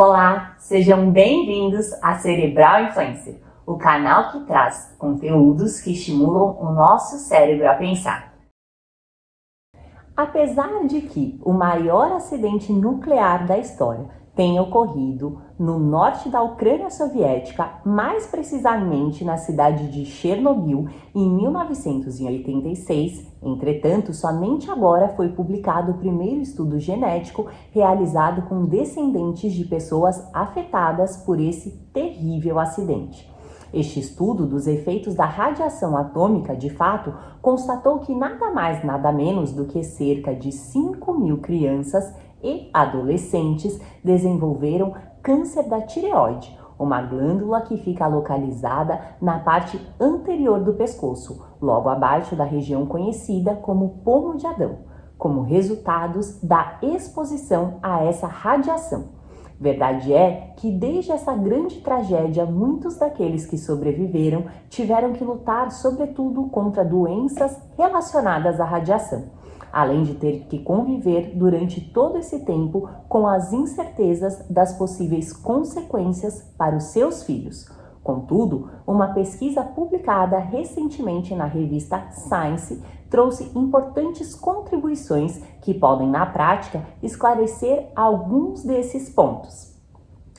Olá, sejam bem-vindos a Cerebral Influencer, o canal que traz conteúdos que estimulam o nosso cérebro a pensar. Apesar de que o maior acidente nuclear da história tenha ocorrido no norte da Ucrânia soviética, mais precisamente na cidade de Chernobyl, em 1986, entretanto, somente agora foi publicado o primeiro estudo genético realizado com descendentes de pessoas afetadas por esse terrível acidente. Este estudo dos efeitos da radiação atômica, de fato, constatou que nada mais, nada menos do que cerca de 5.000 crianças e adolescentes desenvolveram câncer da tireoide, uma glândula que fica localizada na parte anterior do pescoço, logo abaixo da região conhecida como pomo de Adão, como resultados da exposição a essa radiação. Verdade é que desde essa grande tragédia, muitos daqueles que sobreviveram tiveram que lutar sobretudo contra doenças relacionadas à radiação, além de ter que conviver durante todo esse tempo com as incertezas das possíveis consequências para os seus filhos. Contudo, uma pesquisa publicada recentemente na revista Science trouxe importantes contribuições que podem, na prática, esclarecer alguns desses pontos.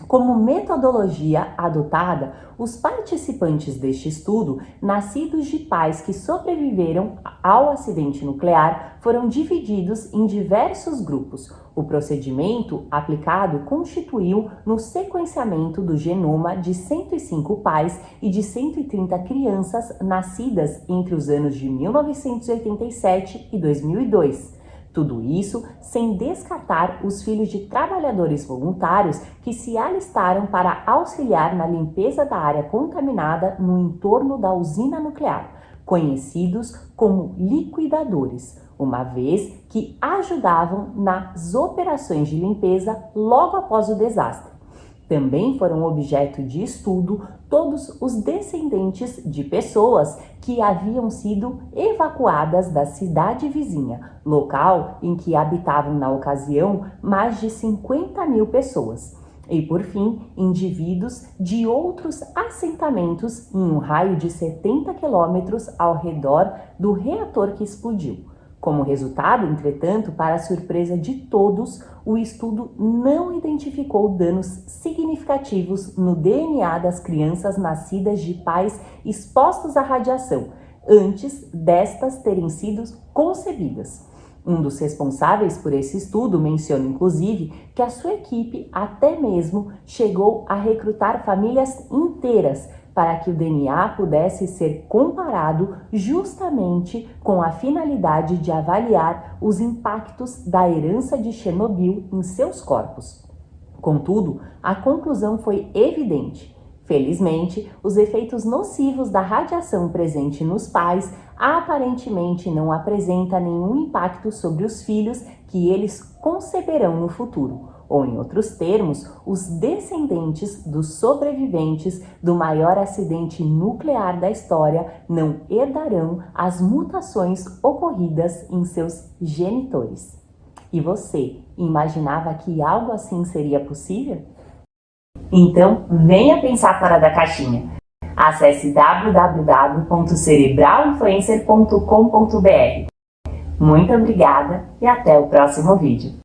Como metodologia adotada, os participantes deste estudo, nascidos de pais que sobreviveram ao acidente nuclear, foram divididos em diversos grupos. O procedimento aplicado constituiu no sequenciamento do genoma de 105 pais e de 130 crianças nascidas entre os anos de 1987 e 2002. Tudo isso sem descartar os filhos de trabalhadores voluntários que se alistaram para auxiliar na limpeza da área contaminada no entorno da usina nuclear, conhecidos como liquidadores, uma vez que ajudavam nas operações de limpeza logo após o desastre. Também foram objeto de estudo todos os descendentes de pessoas que haviam sido evacuadas da cidade vizinha, local em que habitavam na ocasião mais de 50.000 pessoas. E, por fim, indivíduos de outros assentamentos em um raio de 70 quilômetros ao redor do reator que explodiu. Como resultado, entretanto, para a surpresa de todos, o estudo não identificou danos significativos no DNA das crianças nascidas de pais expostos à radiação, antes destas terem sido concebidas. Um dos responsáveis por esse estudo menciona, inclusive, que a sua equipe até mesmo chegou a recrutar famílias inteiras para que o DNA pudesse ser comparado justamente com a finalidade de avaliar os impactos da herança de Chernobyl em seus corpos. Contudo, a conclusão foi evidente. Felizmente, os efeitos nocivos da radiação presente nos pais aparentemente não apresentam nenhum impacto sobre os filhos que eles conceberão no futuro. Ou, em outros termos, os descendentes dos sobreviventes do maior acidente nuclear da história não herdarão as mutações ocorridas em seus genitores. E você, imaginava que algo assim seria possível? Então, venha pensar fora da caixinha. Acesse www.cerebralinfluencer.com.br. Muito obrigada e até o próximo vídeo.